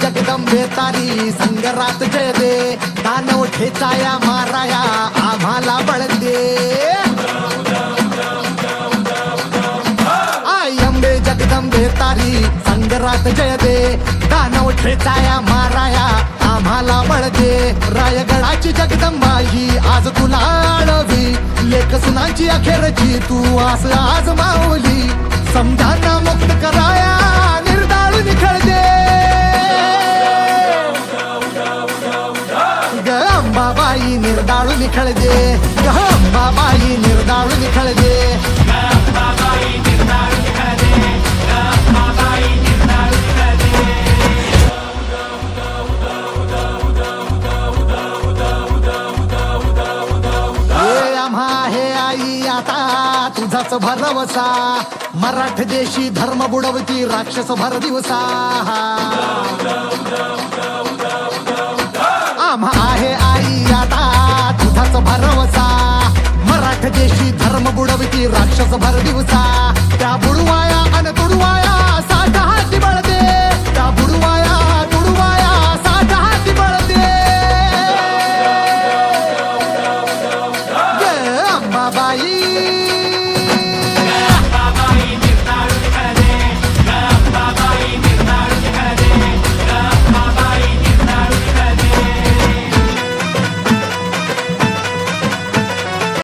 जगदंबे तारी संगरात जय दे, दानव ठेचाया माराया आम्हाला बळ दे. आई अंबे जगदंबे तारी संगरात जय दे, दानव ठेचाया माराया आम्हाला बळ दे. रायगडाची जगदंबा ही आज तुला आळवी, लेख सुनांची अखेरची तू आस आज मावली. समजांना मुक्त कराया निर्दाळून खेळते ग अंबाबाई, निर्दाळून खेळते ग अंबाबाई, निर्दाळून खेळते. तुझाच भरवसा मराठ देशी धर्म बुडवती राक्षस भर दिवसा. आम्हा आहे आई आता तुझाच भरवसा, मराठ देशी धर्म बुडवती राक्षस भर दिवसा.